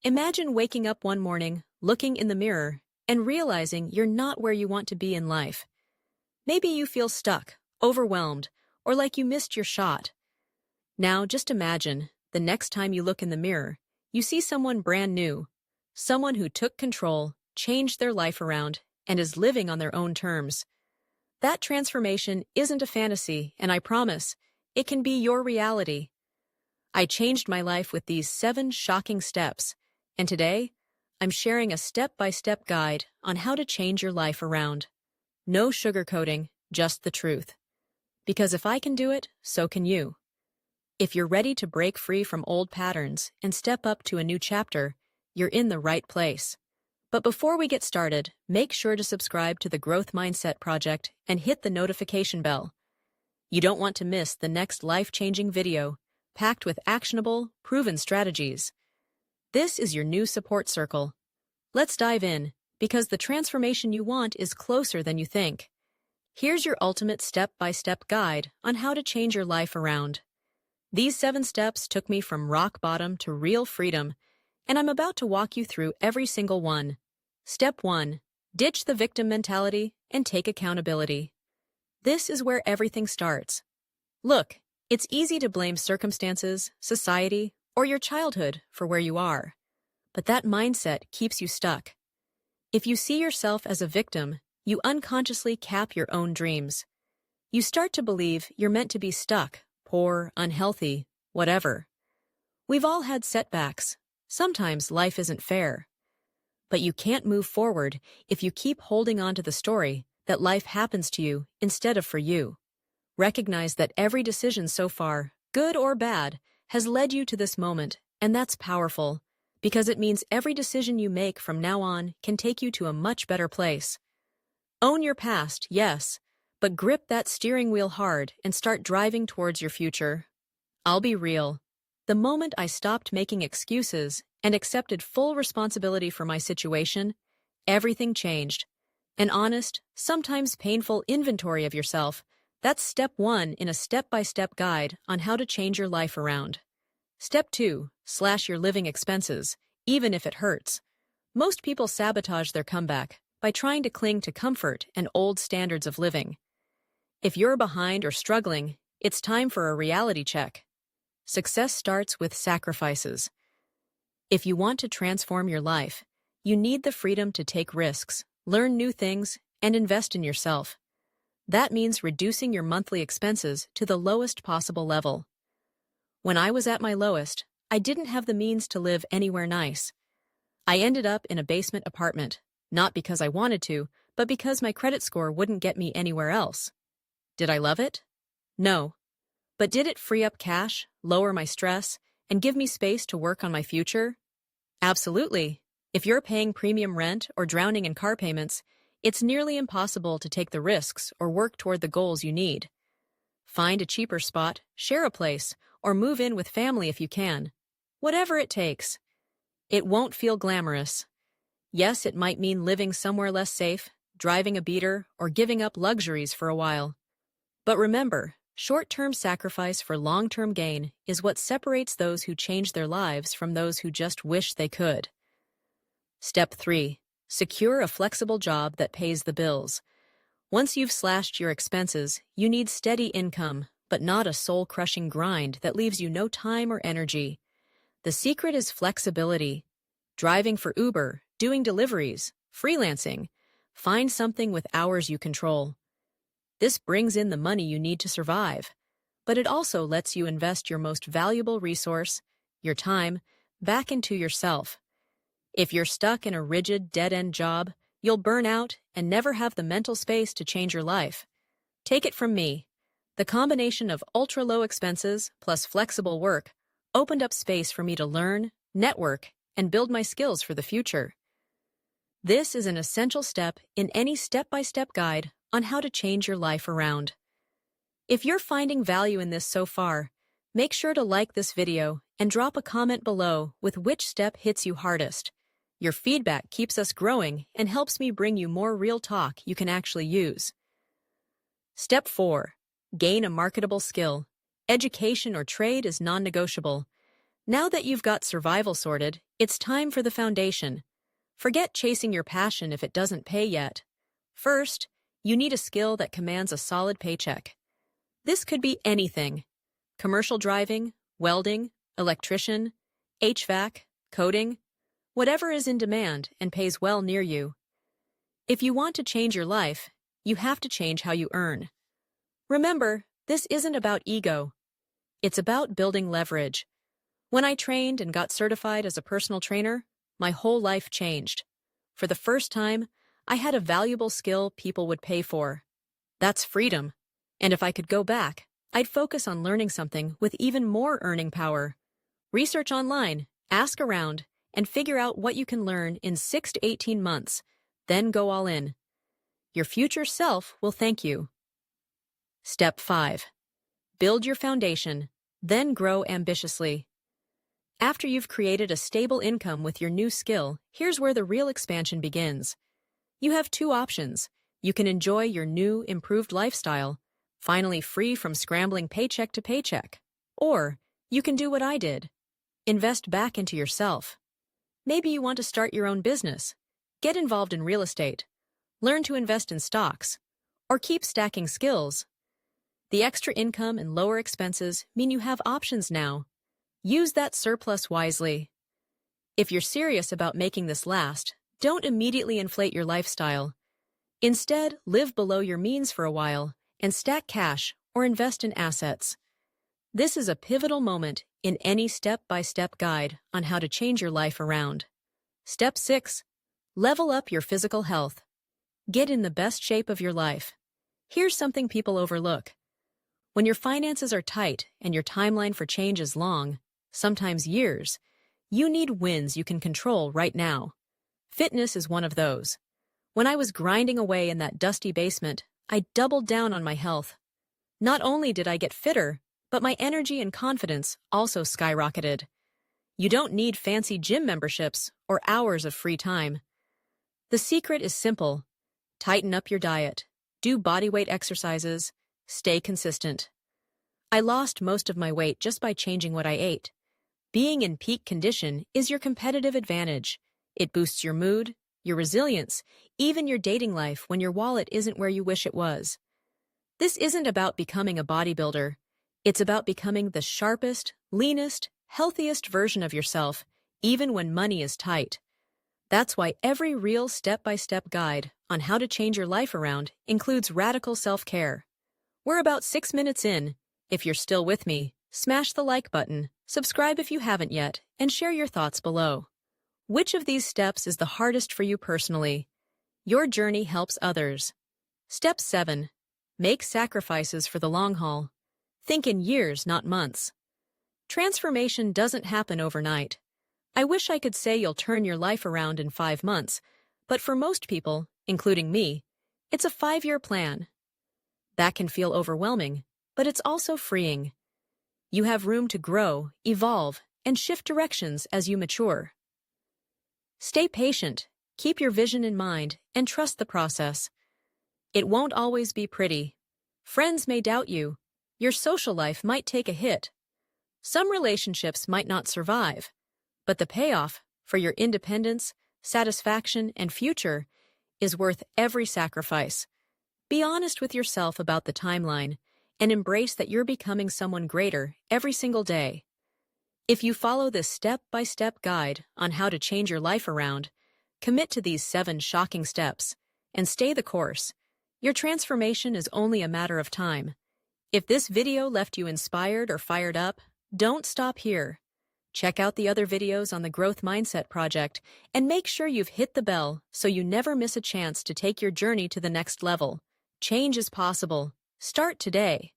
Imagine waking up one morning, looking in the mirror, and realizing you're not where you want to be in life. Maybe you feel stuck, overwhelmed, or like you missed your shot. Now just imagine, the next time you look in the mirror, you see someone brand new, someone who took control, changed their life around, and is living on their own terms. That transformation isn't a fantasy, and I promise, it can be your reality. I changed my life with these 7 shocking steps, and today, I'm sharing a step-by-step guide on how to change your life around. No sugarcoating, just the truth. Because if I can do it, so can you. If you're ready to break free from old patterns and step up to a new chapter, you're in the right place. But before we get started, make sure to subscribe to the Growth Mindset Project and hit the notification bell. You don't want to miss the next life-changing video, packed with actionable, proven strategies. This is your new support circle. Let's dive in, because the transformation you want is closer than you think. Here's your ultimate step-by-step guide on how to change your life around. These 7 steps took me from rock bottom to real freedom, and I'm about to walk you through every single one. Step 1. Ditch the victim mentality and take accountability. This is where everything starts. Look, it's easy to blame circumstances, society, or your childhood for where you are. But that mindset keeps you stuck. If you see yourself as a victim, you unconsciously cap your own dreams. You start to believe you're meant to be stuck, poor, unhealthy, whatever. We've all had setbacks. Sometimes life isn't fair. But you can't move forward if you keep holding on to the story that life happens to you instead of for you. Recognize that every decision so far, good or bad, has led you to this moment, and that's powerful, because it means every decision you make from now on can take you to a much better place. Own your past, yes, but grip that steering wheel hard and start driving towards your future. I'll be real. The moment I stopped making excuses and accepted full responsibility for my situation, everything changed. An honest, sometimes painful inventory of yourself. That's step 1 in a step-by-step guide on how to change your life around. Step 2. Slash your living expenses, even if it hurts. Most people sabotage their comeback by trying to cling to comfort and old standards of living. If you're behind or struggling, it's time for a reality check. Success starts with sacrifices. If you want to transform your life, you need the freedom to take risks, learn new things, and invest in yourself. That means reducing your monthly expenses to the lowest possible level. When I was at my lowest, I didn't have the means to live anywhere nice. I ended up in a basement apartment, not because I wanted to, but because my credit score wouldn't get me anywhere else. Did I love it? No. But did it free up cash, lower my stress, and give me space to work on my future? Absolutely. If you're paying premium rent or drowning in car payments, it's nearly impossible to take the risks or work toward the goals you need. Find a cheaper spot, share a place, or move in with family if you can. Whatever it takes. It won't feel glamorous. Yes, it might mean living somewhere less safe, driving a beater, or giving up luxuries for a while. But remember, short-term sacrifice for long-term gain is what separates those who change their lives from those who just wish they could. Step 3. Secure a flexible job that pays the bills. Once you've slashed your expenses, you need steady income, but not a soul-crushing grind that leaves you no time or energy. The secret is flexibility. Driving for Uber, doing deliveries, freelancing. Find something with hours you control. This brings in the money you need to survive, but it also lets you invest your most valuable resource, your time, back into yourself. If you're stuck in a rigid, dead-end job, you'll burn out and never have the mental space to change your life. Take it from me. The combination of ultra-low expenses plus flexible work opened up space for me to learn, network, and build my skills for the future. This is an essential step in any step-by-step guide on how to change your life around. If you're finding value in this so far, make sure to like this video and drop a comment below with which step hits you hardest. Your feedback keeps us growing and helps me bring you more real talk you can actually use. Step 4. Gain a marketable skill. Education or trade is non-negotiable. Now that you've got survival sorted, it's time for the foundation. Forget chasing your passion if it doesn't pay yet. First, you need a skill that commands a solid paycheck. This could be anything: commercial driving, welding, electrician, HVAC, coding, whatever is in demand and pays well near you. If you want to change your life, you have to change how you earn. Remember, this isn't about ego. It's about building leverage. When I trained and got certified as a personal trainer, my whole life changed. For the first time, I had a valuable skill people would pay for. That's freedom. And if I could go back, I'd focus on learning something with even more earning power. Research online, ask around, and figure out what you can learn in 6 to 18 months. Then go all in. Your future self will thank you. Step 5. Build your foundation, then grow ambitiously. After you've created a stable income with your new skill, here's where the real expansion begins. You have two options. You can enjoy your new, improved lifestyle, finally free from scrambling paycheck to paycheck. Or you can do what I did. Invest back into yourself. Maybe you want to start your own business, get involved in real estate, learn to invest in stocks, or keep stacking skills. The extra income and lower expenses mean you have options now. Use that surplus wisely. If you're serious about making this last, don't immediately inflate your lifestyle. Instead, live below your means for a while and stack cash or invest in assets. This is a pivotal moment in any step-by-step guide on how to change your life around. Step 6. Level up your physical health. Get in the best shape of your life. Here's something people overlook. When your finances are tight and your timeline for change is long, sometimes years, you need wins you can control right now. Fitness is one of those. When I was grinding away in that dusty basement, I doubled down on my health. Not only did I get fitter, but my energy and confidence also skyrocketed. You don't need fancy gym memberships or hours of free time. The secret is simple. Tighten up your diet, do bodyweight exercises, stay consistent. I lost most of my weight just by changing what I ate. Being in peak condition is your competitive advantage. It boosts your mood, your resilience, even your dating life when your wallet isn't where you wish it was. This isn't about becoming a bodybuilder. It's about becoming the sharpest, leanest, healthiest version of yourself, even when money is tight. That's why every real step-by-step guide on how to change your life around includes radical self-care. We're about 6 minutes in. If you're still with me, smash the like button, subscribe if you haven't yet, and share your thoughts below. Which of these steps is the hardest for you personally? Your journey helps others. Step 7. Make sacrifices for the long haul. Think in years, not months. Transformation doesn't happen overnight. I wish I could say you'll turn your life around in 5 months, but for most people, including me, it's a 5-year plan. That can feel overwhelming, but it's also freeing. You have room to grow, evolve, and shift directions as you mature. Stay patient, keep your vision in mind, and trust the process. It won't always be pretty. Friends may doubt you. Your social life might take a hit. Some relationships might not survive. But the payoff for your independence, satisfaction, and future is worth every sacrifice. Be honest with yourself about the timeline and embrace that you're becoming someone greater every single day. If you follow this step-by-step guide on how to change your life around, commit to these 7 shocking steps, and stay the course, your transformation is only a matter of time. If this video left you inspired or fired up, don't stop here. Check out the other videos on the Growth Mindset Project and make sure you've hit the bell so you never miss a chance to take your journey to the next level. Change is possible. Start today.